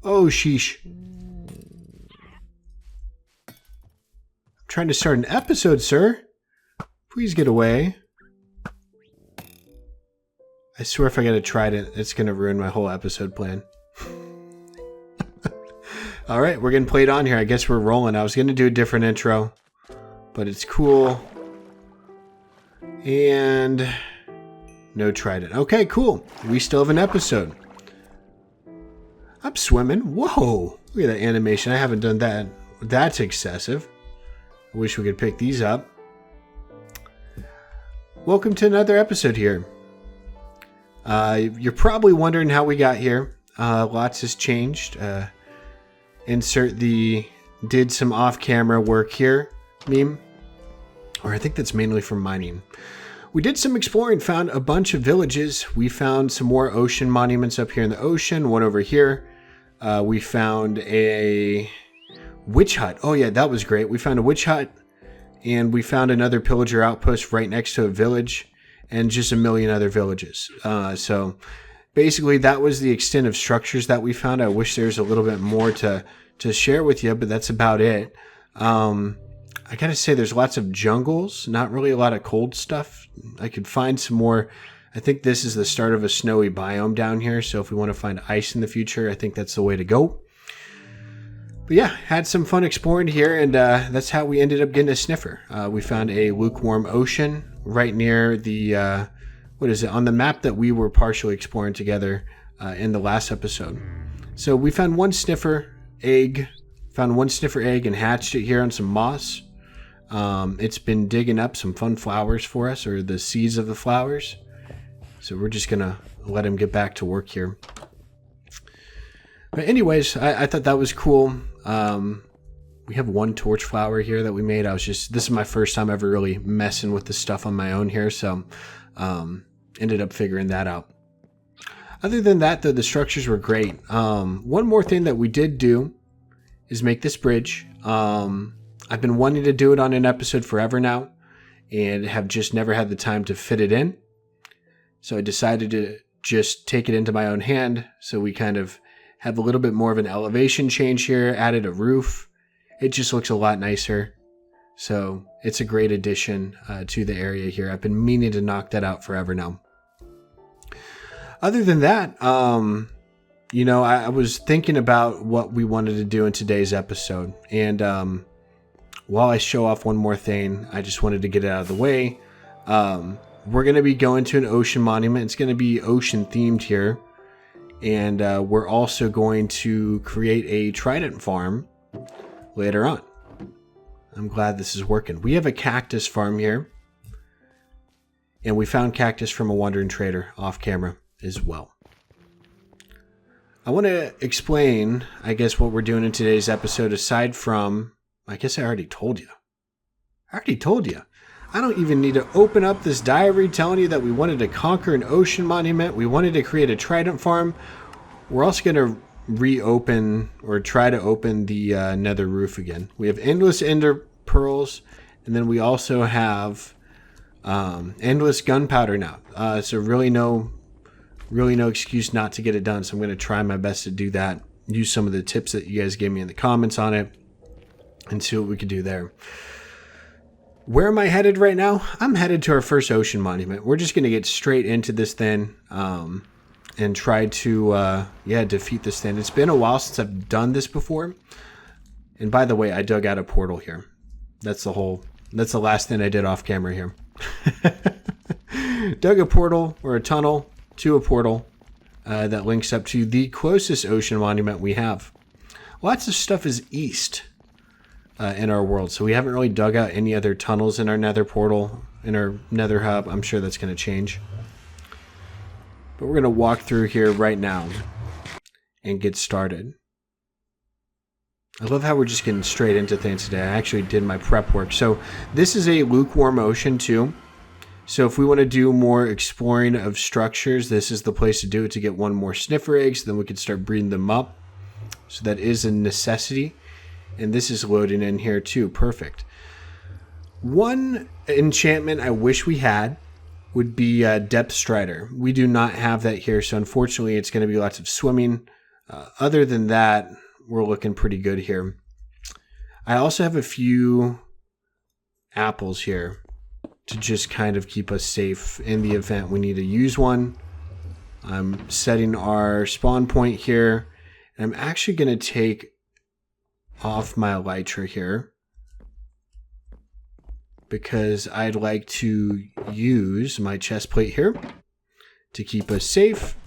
Oh, sheesh. I'm trying to start an episode, sir. Please get away. I swear if I get a Trident, it's going to ruin my whole episode plan. Alright, we're getting played on here. I guess we're rolling. I was going to do a different intro, but it's cool. And no Trident. Okay, cool. We still have an episode. I'm swimming. Whoa! Look at that animation. I haven't done that. That's excessive. I wish we could pick these up. Welcome to another episode here. You're probably wondering how we got here. Lots has changed. Insert the did some off-camera work here meme. Or I think that's mainly from mining. We did some exploring, found a bunch of villages. We found some more ocean monuments up here in the ocean, one over here. We found a witch hut. Oh yeah, that was great. We found a witch hut, and we found another pillager outpost right next to a village, and just a million other villages. So basically that was the extent of structures that we found. I wish there's a little bit more to share with you, but that's about it. I gotta say there's lots of jungles, not really a lot of cold stuff. I could find some more. I think this is the start of a snowy biome down here, so if we want to find ice in the future, I think that's the way to go. But yeah, had some fun exploring here, and that's how we ended up getting a sniffer. We found a lukewarm ocean right near the, what is it, on the map that we were partially exploring together in the last episode. So we found one sniffer egg, and hatched it here on some moss. It's been digging up some fun flowers for us, or the seeds of the flowers. So we're just going to let him get back to work here. But anyways, I thought that was cool. We have one torch flower here that we made. This is my first time ever really messing with the stuff on my own here. So, ended up figuring that out. Other than that, though, the structures were great. One more thing that we did do is make this bridge. I've been wanting to do it on an episode forever now, and have just never had the time to fit it in. So I decided to just take it into my own hand. So we kind of have a little bit more of an elevation change here, added a roof. It just looks a lot nicer. So it's a great addition to the area here. I've been meaning to knock that out forever now. Other than that, I was thinking about what we wanted to do in today's episode. And while I show off one more thing, I just wanted to get it out of the way. We're going to be going to an ocean monument. It's going to be ocean themed here. And we're also going to create a Trident farm later on. I'm glad this is working. We have a cactus farm here. And we found cactus from a wandering trader off camera as well. I want to explain, I guess, what we're doing in today's episode aside from, I guess I already told you. I don't even need to open up this diary telling you that we wanted to conquer an ocean monument. We wanted to create a Trident farm. We're also going to reopen or try to open the nether roof again. We have endless ender pearls, and then we also have endless gunpowder now. So really no excuse not to get it done. So I'm going to try my best to do that. Use some of the tips that you guys gave me in the comments on it, and see what we could do there. Where am I headed right now? I'm headed to our first ocean monument. We're just going to get straight into this thing and try to, defeat this thing. It's been a while since I've done this before. And by the way, I dug out a portal here. That's the last thing I did off camera here. Dug a portal or a tunnel to a portal that links up to the closest ocean monument we have. Lots of stuff is east. In our world. So we haven't really dug out any other tunnels in our nether portal, in our nether hub. I'm sure that's going to change. But we're going to walk through here right now and get started. I love how we're just getting straight into things today. I actually did my prep work. So this is a lukewarm ocean too. So if we want to do more exploring of structures, this is the place to do it, to get one more sniffer eggs. Then we can start breeding them up. So that is a necessity. And this is loading in here too. Perfect. One enchantment I wish we had would be Depth Strider. We do not have that here. So unfortunately, it's going to be lots of swimming. Other than that, we're looking pretty good here. I also have a few apples here to just kind of keep us safe in the event we need to use one. I'm setting our spawn point here. And I'm actually going to take off my elytra here because I'd like to use my chest plate here to keep us safe.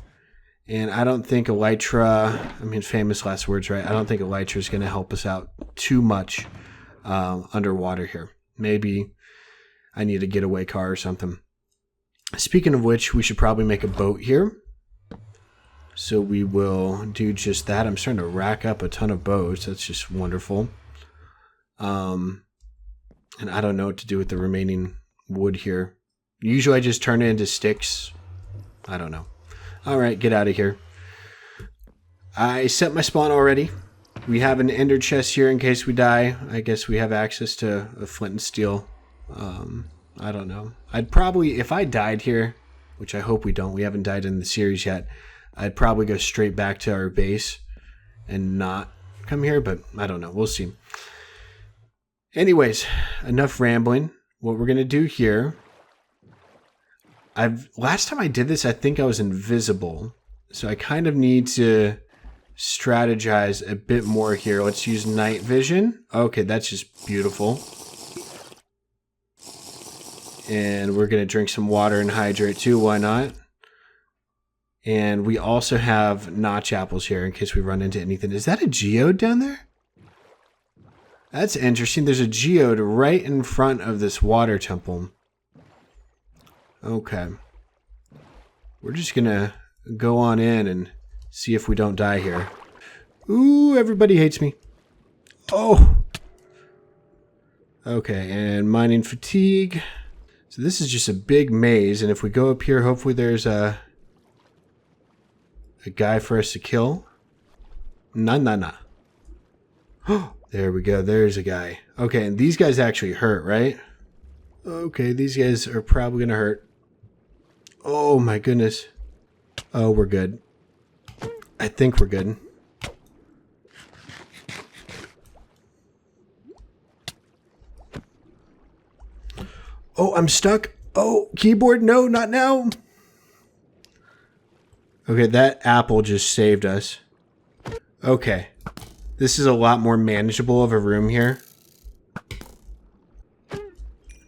And I don't think elytra, I mean, famous last words, right? I don't think elytra is going to help us out too much underwater here. Maybe I need a getaway car or something. Speaking of which, we should probably make a boat here. So we will do just that. I'm starting to rack up a ton of boats. That's just wonderful. And I don't know what to do with the remaining wood here. Usually I just turn it into sticks. I don't know. All right, get out of here. I set my spawn already. We have an ender chest here in case we die. I guess we have access to a flint and steel. I don't know. I'd probably, if I died here, which I hope we don't, we haven't died in the series yet, I'd probably go straight back to our base and not come here, but I don't know. We'll see. Anyways, enough rambling. What we're going to do here, last time I did this, I think I was invisible. So I kind of need to strategize a bit more here. Let's use night vision. Okay, that's just beautiful. And we're going to drink some water and hydrate too. Why not? And we also have notch apples here in case we run into anything. Is that a geode down there? That's interesting. There's a geode right in front of this water temple. Okay. We're just going to go on in and see if we don't die here. Ooh, everybody hates me. Oh! Okay, and mining fatigue. So this is just a big maze, and if we go up here, hopefully there's a guy for us to kill. Nah. Oh, there we go. There's a guy. Okay, and these guys actually hurt, right? Okay, these guys are probably going to hurt. Oh, my goodness. Oh, we're good. I think we're good. Oh, I'm stuck. Oh, keyboard. No, not now. Okay, that apple just saved us. Okay. This is a lot more manageable of a room here.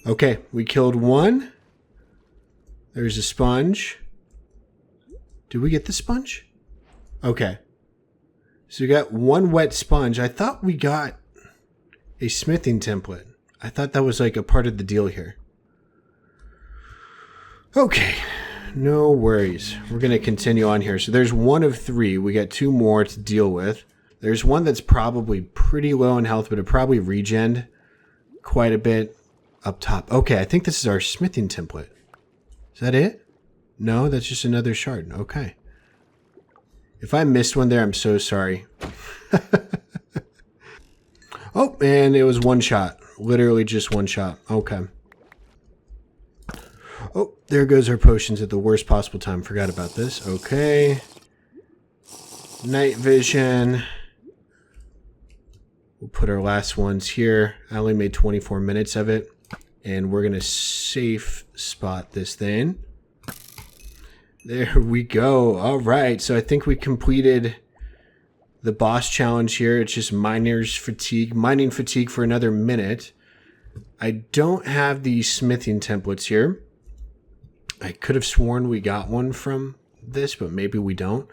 Okay, we killed one. There's a sponge. Did we get the sponge? Okay. So we got one wet sponge. I thought we got a smithing template. I thought that was like a part of the deal here. Okay. No worries. We're going to continue on here. So there's one of three. We got two more to deal with. There's one that's probably pretty low in health, but it probably regened quite a bit up top. Okay, I think this is our smithing template. Is that it? No, that's just another shard. Okay. If I missed one there, I'm so sorry. Oh, and it was one shot. Literally just one shot. Okay. Oh, there goes our potions at the worst possible time. Forgot about this. Okay. Night vision. We'll put our last ones here. I only made 24 minutes of it. And we're going to safe spot this thing. There we go. All right. So I think we completed the boss challenge here. It's just mining fatigue for another minute. I don't have the smithing templates here. I could have sworn we got one from this, but maybe we don't.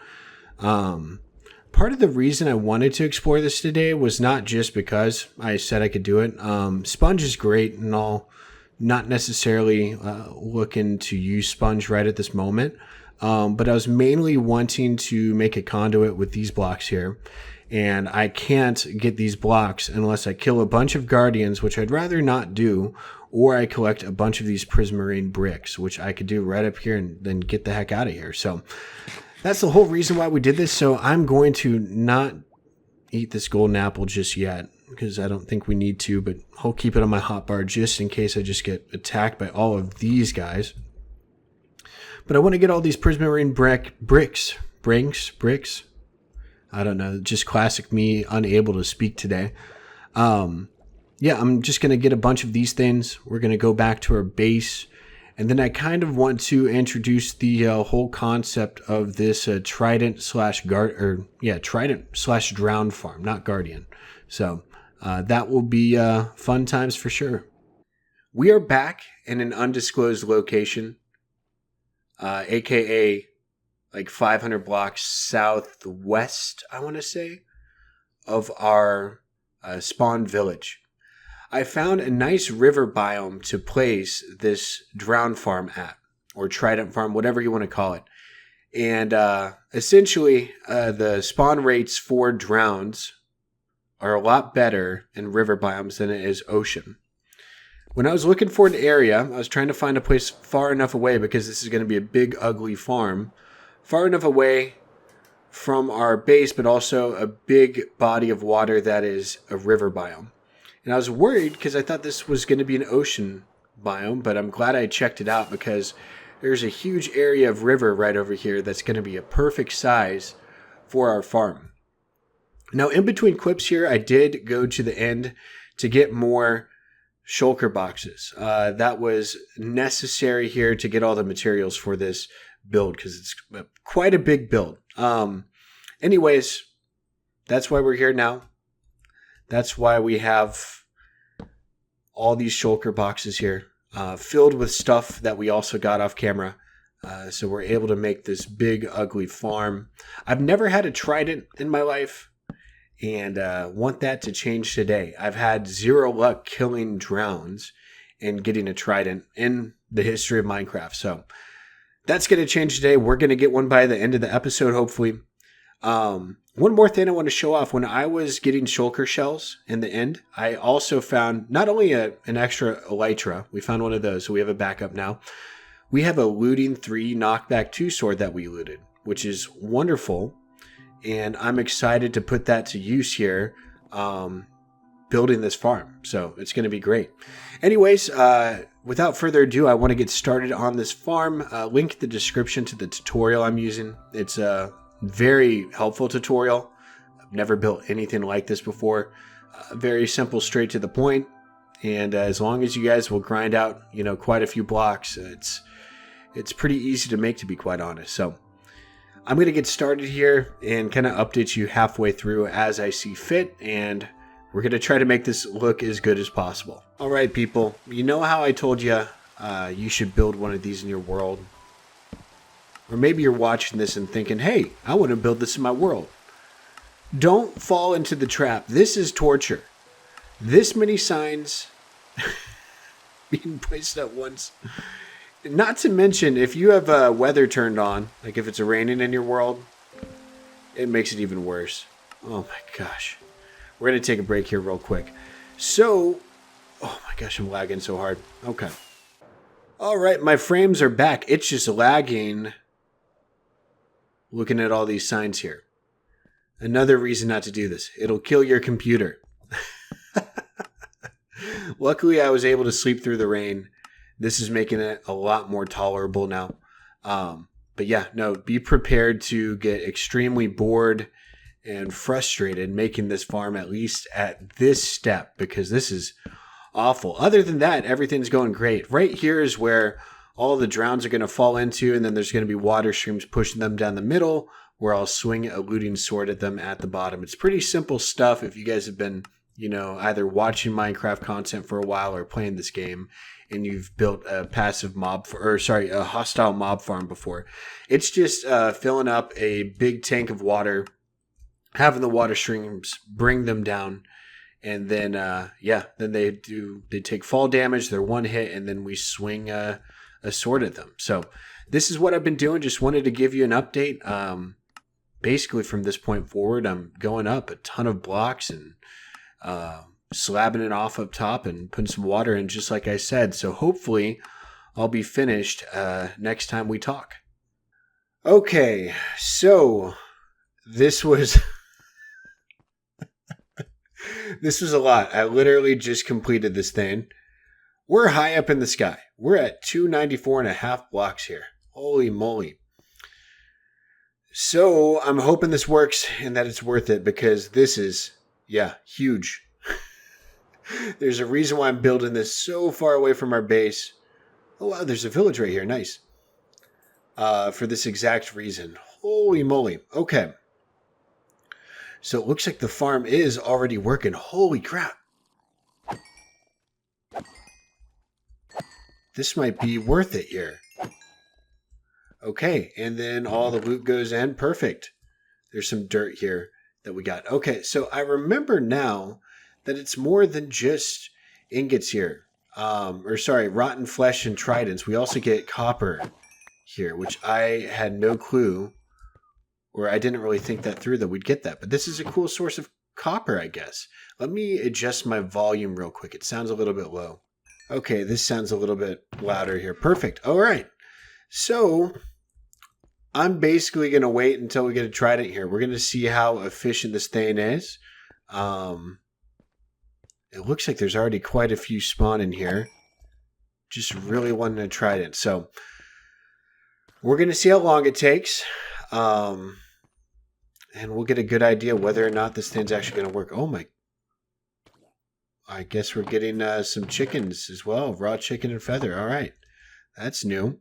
Part of the reason I wanted to explore this today was not just because I said I could do it. Sponge is great and all. Not necessarily looking to use sponge right at this moment. But I was mainly wanting to make a conduit with these blocks here. And I can't get these blocks unless I kill a bunch of guardians, which I'd rather not do, or I collect a bunch of these prismarine bricks, which I could do right up here and then get the heck out of here. So that's the whole reason why we did this. So I'm going to not eat this golden apple just yet because I don't think we need to, but I'll keep it on my hotbar just in case I just get attacked by all of these guys. But I want to get all these prismarine bricks. I don't know, just classic me, unable to speak today. Yeah, I'm just going to get a bunch of these things. We're going to go back to our base. And then I kind of want to introduce the whole concept of this Trident slash Trident slash drown farm, not Guardian. So that will be fun times for sure. We are back in an undisclosed location, aka like 500 blocks southwest, I want to say, of our spawn village. I found a nice river biome to place this drown farm at, or trident farm, whatever you want to call it. And essentially, the spawn rates for drowns are a lot better in river biomes than it is ocean. When I was looking for an area, I was trying to find a place far enough away, because this is going to be a big, ugly farm, far enough away from our base, but also a big body of water that is a river biome. And I was worried because I thought this was going to be an ocean biome, but I'm glad I checked it out, because there's a huge area of river right over here that's going to be a perfect size for our farm. Now, in between clips here, I did go to the end to get more shulker boxes. That was necessary here to get all the materials for this build, because it's quite a big build. Anyways, that's why we're here now. That's why we have all these shulker boxes here, filled with stuff that we also got off camera. So we're able to make this big, ugly farm. I've never had a trident in my life, and want that to change today. I've had zero luck killing drowns and getting a trident in the history of Minecraft. So that's going to change today. We're going to get one by the end of the episode, hopefully. One more thing I want to show off. When I was getting shulker shells in the end, I also found not only an extra elytra, we found one of those, so we have a backup now. We have a looting 3, knockback 2 sword that we looted, which is wonderful. And I'm excited to put that to use here, building this farm. So it's going to be great. Anyways, without further ado, I want to get started on this farm. Link in the description to the tutorial I'm using. It's a very helpful tutorial. I've never built anything like this before. Very simple, straight to the point. And as long as you guys will grind out, quite a few blocks, it's pretty easy to make, to be quite honest. So I'm going to get started here and kind of update you halfway through as I see fit, and we're going to try to make this look as good as possible. All right, people, you know how I told you you should build one of these in your world? Or maybe you're watching this and thinking, hey, I want to build this in my world. Don't fall into the trap. This is torture. This many signs being placed at once. Not to mention, if you have weather turned on, like if it's raining in your world, it makes it even worse. Oh my gosh. We're going to take a break here real quick. So, oh my gosh, I'm lagging so hard. Okay. All right, my frames are back. It's just lagging looking at all these signs here. Another reason not to do this. It'll kill your computer. Luckily, I was able to sleep through the rain. This is making it a lot more tolerable now. But yeah, no, be prepared to get extremely bored and frustrated making this farm, at least at this step, because this is awful. Other than that, everything's going great. Right here is where all the drowns are going to fall into, and then there's going to be water streams pushing them down the middle, where I'll swing a looting sword at them at the bottom. It's pretty simple stuff if you guys have been, either watching Minecraft content for a while or playing this game, and you've built a a hostile mob farm before. It's just filling up a big tank of water, having the water streams bring them down, and then then they take fall damage, they're one hit, and then we swing a sword at them. So this is what I've been doing. Just wanted to give you an update. Basically from this point forward, I'm going up a ton of blocks and slabbing it off up top and putting some water in, just like I said. So hopefully I'll be finished next time we talk. Okay, so this was this was a lot. I literally just completed this thing. We're high up in the sky. We're at 294.5 blocks here. Holy moly. So I'm hoping this works and that it's worth it because this is, yeah, huge. There's a reason why I'm building this so far away from our base. Oh, wow, there's a village right here. Nice. For this exact reason. Holy moly. Okay. So it looks like the farm is already working. Holy crap. This might be worth it here. Okay, and then all the loot goes in. Perfect. There's some dirt here that we got. Okay, so I remember now that it's more than just ingots here. Rotten flesh and tridents. We also get copper here, which I had no clue, or I didn't really think that through that we'd get that. But this is a cool source of copper, I guess. Let me adjust my volume real quick. It sounds a little bit low. Okay, this sounds a little bit louder here. Perfect. All right. So I'm basically going to wait until we get a trident here. We're going to see how efficient this thing is. It looks like there's already quite a few spawning here. Just really wanting a trident. So we're going to see how long it takes. And we'll get a good idea whether or not this thing's actually going to work. Oh my. I guess we're getting some chickens as well. Raw chicken and feather. All right. That's new.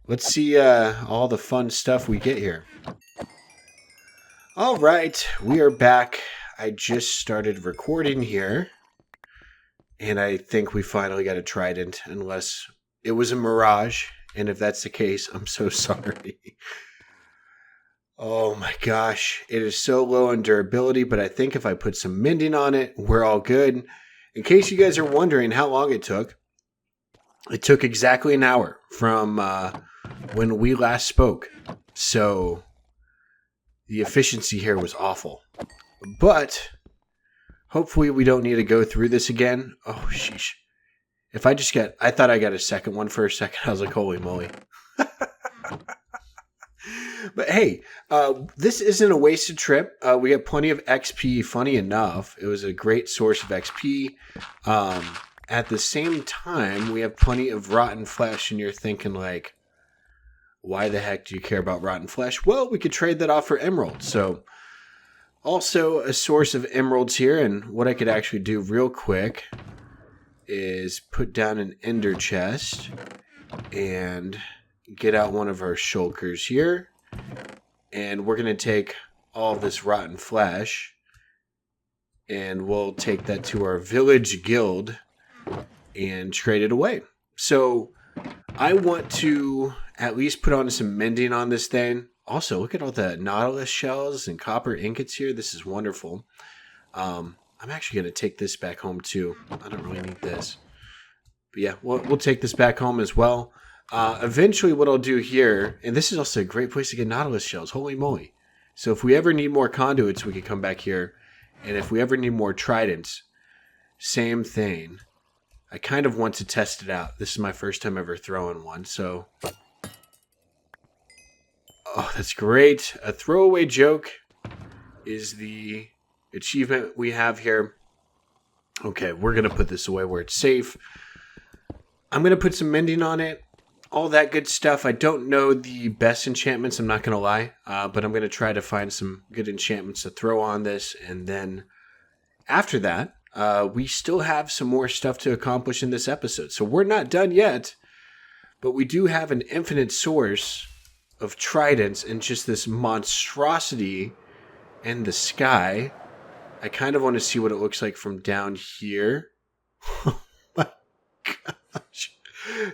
Let's see all the fun stuff we get here. All right. We are back. I just started recording here. And I think we finally got a trident. Unless it was a mirage. And if that's the case, I'm so sorry. Oh my gosh, it is so low on durability, but I think if I put some mending on it, we're all good. In case you guys are wondering how long it took exactly an hour from when we last spoke. So the efficiency here was awful. But hopefully we don't need to go through this again. Oh, sheesh. I thought I got a second one for a second. I was like, holy moly. But hey, this isn't a wasted trip. We got plenty of XP, funny enough. It was a great source of XP. At the same time, we have plenty of rotten flesh, and you're thinking like, why the heck do you care about rotten flesh? Well, we could trade that off for emeralds. So also a source of emeralds here, and what I could actually do real quick is put down an ender chest and get out one of our shulkers here. And we're going to take all this rotten flesh and we'll take that to our village guild and trade it away. So I want to at least put on some mending on this thing. Also, look at all the nautilus shells and copper ingots here. This is wonderful. I'm actually going to take this back home too. I don't really need this. But yeah, we'll take this back home as well. Eventually what I'll do here, and this is also a great place to get nautilus shells, holy moly. So if we ever need more conduits, we can come back here. And if we ever need more tridents, same thing. I kind of want to test it out. This is my first time ever throwing one, so. Oh, that's great. A throwaway joke is the achievement we have here. Okay, we're going to put this away where it's safe. I'm going to put some mending on it. All that good stuff. I don't know the best enchantments, I'm not going to lie. But I'm going to try to find some good enchantments to throw on this. And then after that, we still have some more stuff to accomplish in this episode. So we're not done yet. But we do have an infinite source of tridents and just this monstrosity in the sky. I kind of want to see what it looks like from down here. Oh my gosh.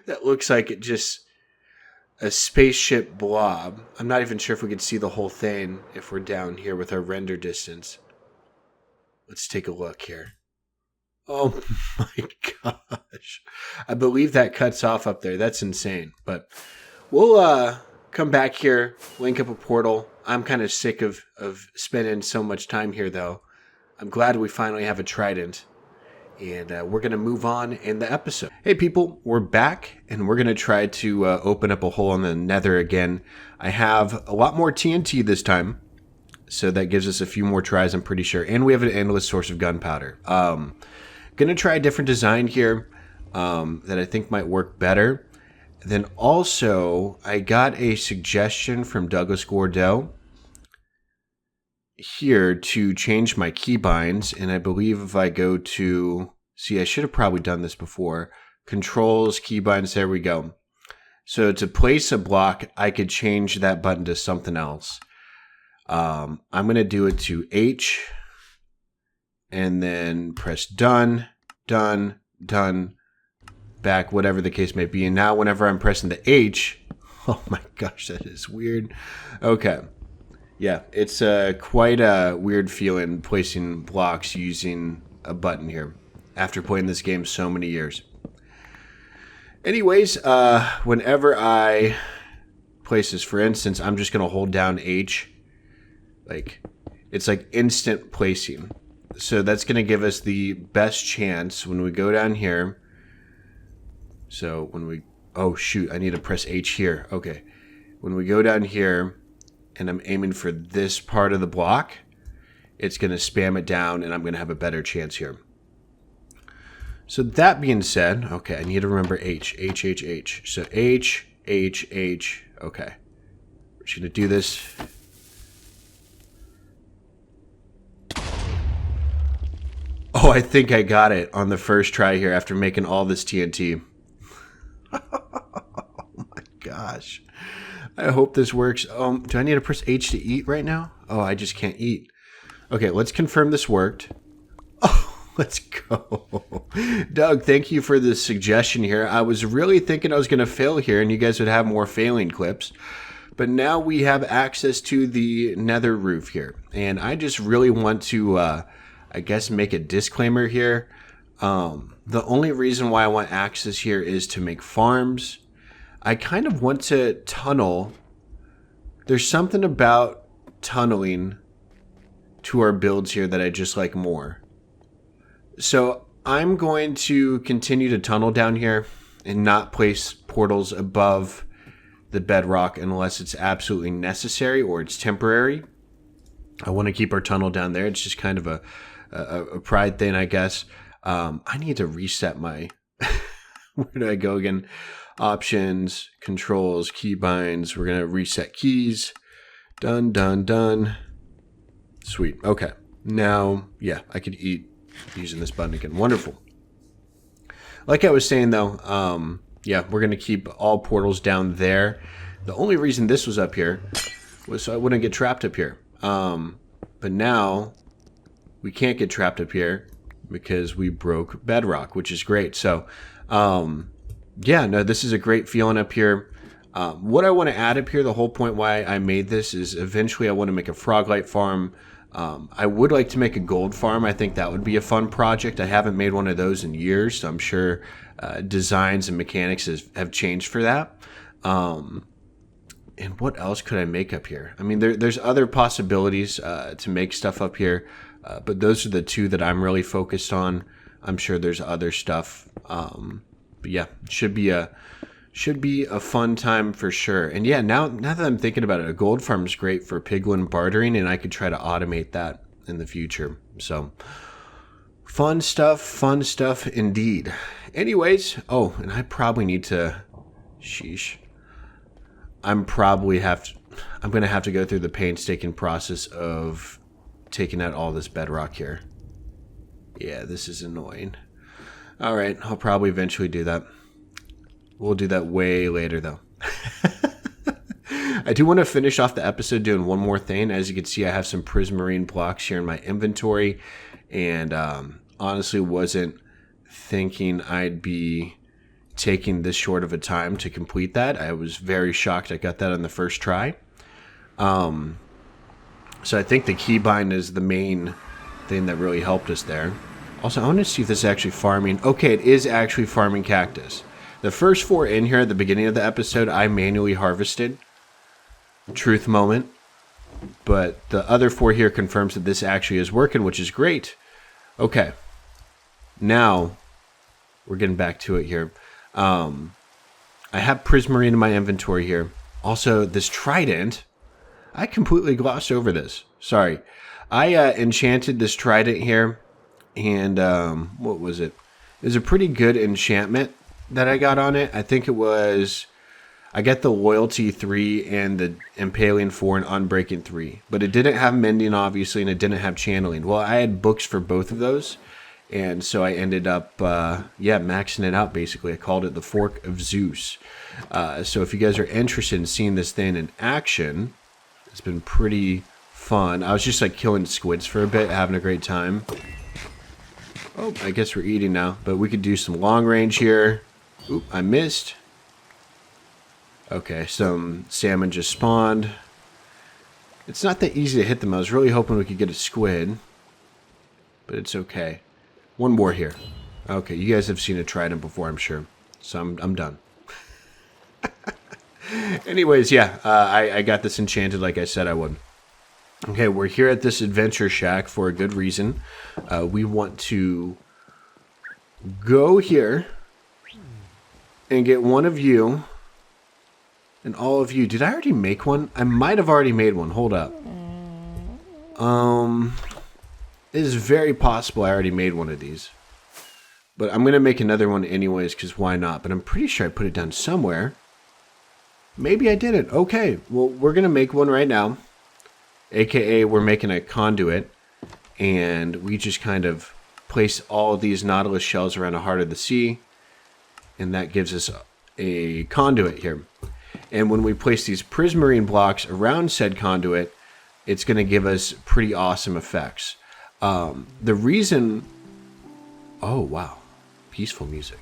That looks like it just a spaceship blob. I'm not even sure if we could see the whole thing if we're down here with our render distance. Let's take a look here. Oh my gosh. I believe that cuts off up there. That's insane. But we'll come back here, link up a portal. I'm kind of sick of spending so much time here, though. I'm glad we finally have a trident. And we're going to move on in the episode. Hey, people, we're back, and we're going to try to open up a hole in the nether again. I have a lot more TNT this time, so that gives us a few more tries, I'm pretty sure. And we have an endless source of gunpowder. Going to try a different design here that I think might work better. Then also, I got a suggestion from Douglas Gordeau here to change my keybinds, and I believe if I go to, see, I should have probably done this before, controls, keybinds, there we go. So to place a block, I could change that button to something else. I'm going to do it to H, and then press done, done, done, back, whatever the case may be. And now whenever I'm pressing the H, oh my gosh, that is weird. Okay. Yeah, it's quite a weird feeling placing blocks using a button here after playing this game so many years. Anyways, whenever I place this, for instance, I'm just going to hold down H. Like, it's like instant placing. So that's going to give us the best chance when we go down here. So when we, oh shoot, I need to press H here. Okay. When we go down here, and I'm aiming for this part of the block, it's going to spam it down, and I'm going to have a better chance here. So that being said, okay, I need to remember H, H, H, H. So H, H, H, okay. We're just going to do this. Oh, I think I got it on the first try here after making all this TNT. Oh my gosh. I hope this works. Do I need to press H to eat right now? Oh, I just can't eat. Okay, let's confirm this worked. Oh, let's go. Doug, thank you for the suggestion here. I was really thinking I was going to fail here and you guys would have more failing clips. But now we have access to the Nether roof here. And I just really want to, I guess, make a disclaimer here. The only reason why I want access here is to make farms. I kind of want to tunnel. There's something about tunneling to our builds here that I just like more. So I'm going to continue to tunnel down here and not place portals above the bedrock unless it's absolutely necessary or it's temporary. I want to keep our tunnel down there. It's just kind of a pride thing, I guess. I need to reset my... Where do I go again? Options, controls, keybinds. We're going to reset keys. Done, done, done. Sweet. Okay. Now, yeah, I could eat using this button again. Wonderful. Like I was saying, though, yeah, we're going to keep all portals down there. The only reason this was up here was so I wouldn't get trapped up here. But now we can't get trapped up here because we broke bedrock, which is great. So, yeah, no, this is a great feeling up here. What I want to add up here, the whole point why I made this is eventually I want to make a froglight farm. I would like to make a gold farm. I think that would be a fun project. I haven't made one of those in years, so I'm sure designs and mechanics have changed for that. And what else could I make up here? I mean, there's other possibilities to make stuff up here, but those are the two that I'm really focused on. I'm sure there's other stuff. But yeah, should be a fun time for sure. And yeah, now that I'm thinking about it, a gold farm is great for piglin bartering, and I could try to automate that in the future. So fun stuff indeed. Anyways, oh, and I probably need to, sheesh. I'm going to have to go through the painstaking process of taking out all this bedrock here. Yeah, this is annoying. All right, I'll probably eventually do that. We'll do that way later, though. I do want to finish off the episode doing one more thing. As you can see, I have some prismarine blocks here in my inventory, and honestly wasn't thinking I'd be taking this short of a time to complete that. I was very shocked I got that on the first try. So I think the keybind is the main thing that really helped us there. Also, I want to see if this is actually farming. Okay, it is actually farming cactus. The first 4 in here at the beginning of the episode, I manually harvested. Truth moment. But the other 4 here confirms that this actually is working, which is great. Okay. Now, we're getting back to it here. I have prismarine in my inventory here. Also, this trident, I completely glossed over this. Sorry. I enchanted this trident here. And what was it? It was a pretty good enchantment. that I got on it. I think it was, I got the Loyalty 3 and the Impaling 4 and Unbreaking 3. But it didn't have Mending, obviously, and it didn't have Channeling. Well, I had books for both of those. And so I ended up, maxing it out, basically. I called it the Fork of Zeus. So if you guys are interested in seeing this thing in action, it's been pretty fun. I was just like killing squids for a bit, having a great time. Oh, I guess we're eating now. But we could do some long range here. Oop, I missed. Okay, some salmon just spawned. It's not that easy to hit them. I was really hoping we could get a squid. But it's okay. One more here. Okay, you guys have seen a trident before, I'm sure. So I'm done. Anyways, yeah, I got this enchanted like I said I would. Okay, we're here at this adventure shack for a good reason. We want to go here and get one of you and all of you. Did I already make one? I might have already made one. Hold up. It is very possible I already made one of these. But I'm going to make another one anyways, because why not? But I'm pretty sure I put it down somewhere. Maybe I didn't. Okay, well, we're going to make one right now. AKA, we're making a conduit. And we just kind of place all of these Nautilus shells around the heart of the sea. And that gives us a conduit here. And when we place these prismarine blocks around said conduit, it's going to give us pretty awesome effects. The reason... Oh, wow. Peaceful music.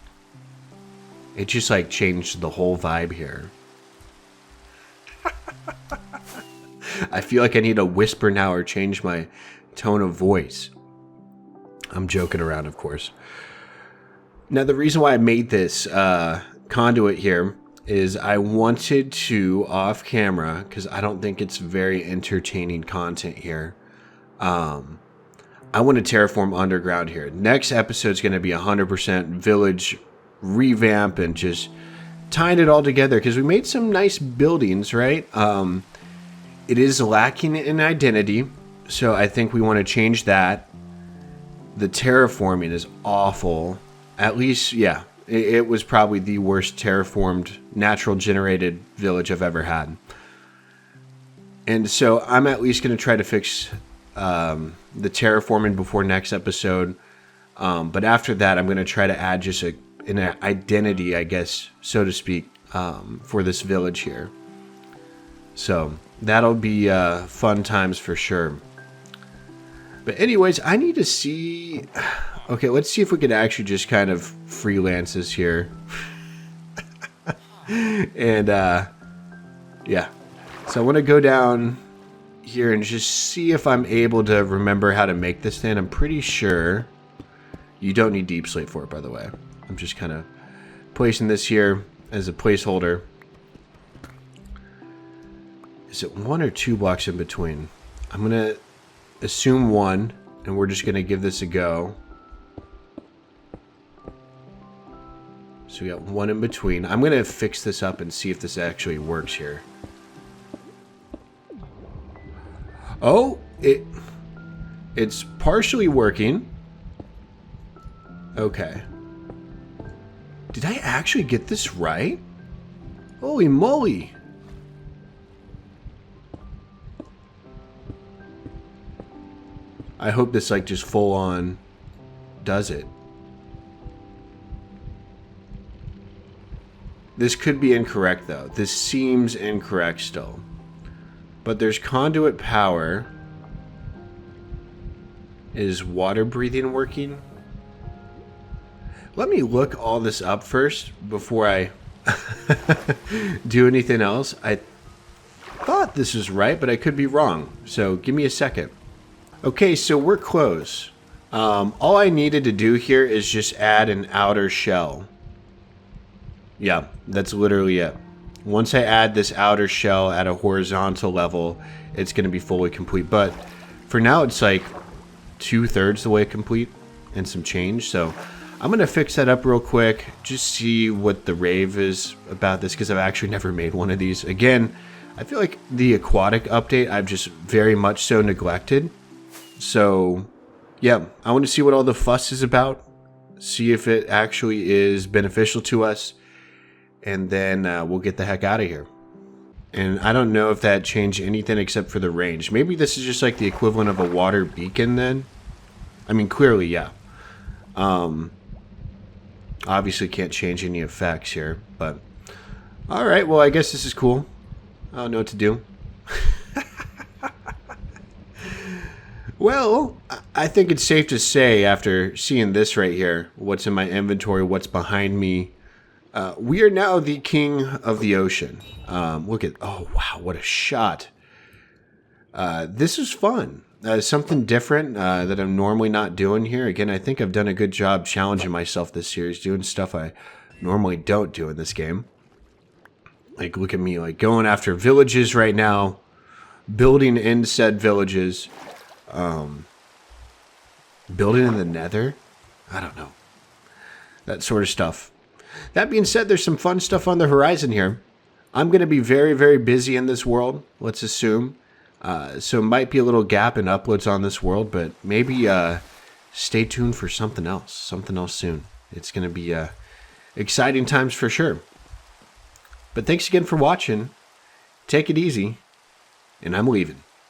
It just, like, changed the whole vibe here. I feel like I need to whisper now or change my tone of voice. I'm joking around, of course. Now, the reason why I made this conduit here is I wanted to, off camera, because I don't think it's very entertaining content here, I want to terraform underground here. Next episode is going to be 100% village revamp and just tying it all together because we made some nice buildings, right? It is lacking in identity, so I think we want to change that. The terraforming is awful. At least, yeah, it was probably the worst terraformed, natural generated village I've ever had. And so I'm at least going to try to fix the terraforming before next episode. But after that, I'm going to try to add just an identity, I guess, so to speak, for this village here. So that'll be fun times for sure. But anyways, I need to see... Okay, let's see if we can actually just kind of freelance this here. And, yeah. So I want to go down here and just see if I'm able to remember how to make this thing. I'm pretty sure you don't need deep slate for it, by the way. I'm just kind of placing this here as a placeholder. Is it 1 or 2 blocks in between? I'm going to assume 1, and we're just going to give this a go. So we got 1 in between. I'm going to fix this up and see if this actually works here. Oh, it's partially working. Okay. Did I actually get this right? Holy moly. I hope this like just full on does it. This could be incorrect though. This seems incorrect still. But there's conduit power. Is water breathing working? Let me look all this up first before I do anything else. I thought this was right, but I could be wrong. So give me a second. Okay, so we're close. All I needed to do here is just add an outer shell. Yeah, that's literally it. Once I add this outer shell at a horizontal level, it's going to be fully complete. But for now, it's like 2/3 the way complete and some change. So I'm going to fix that up real quick. Just see what the rave is about this, because I've actually never made one of these. Again, I feel like the aquatic update I've just very much so neglected. So yeah, I want to see what all the fuss is about. see if it actually is beneficial to us, and then we'll get the heck out of here. And I don't know if that changed anything except for the range. Maybe this is just like the equivalent of a water beacon then. I mean, clearly, yeah. Obviously can't change any effects here, but alright, well, I guess this is cool. I don't know what to do. Well, I think it's safe to say after seeing this right here, what's in my inventory, what's behind me, we are now the king of the ocean. Look at, oh wow, what a shot. This is fun. Something different that I'm normally not doing here. Again, I think I've done a good job challenging myself this series, doing stuff I normally don't do in this game. Like, look at me, like going after villages right now, building in said villages, building in the Nether. I don't know. That sort of stuff. That being said, there's some fun stuff on the horizon here. I'm going to be very, very busy in this world, let's assume. So it might be a little gap in uploads on this world, but maybe stay tuned for something else soon. It's going to be exciting times for sure. But thanks again for watching. Take it easy, and I'm leaving.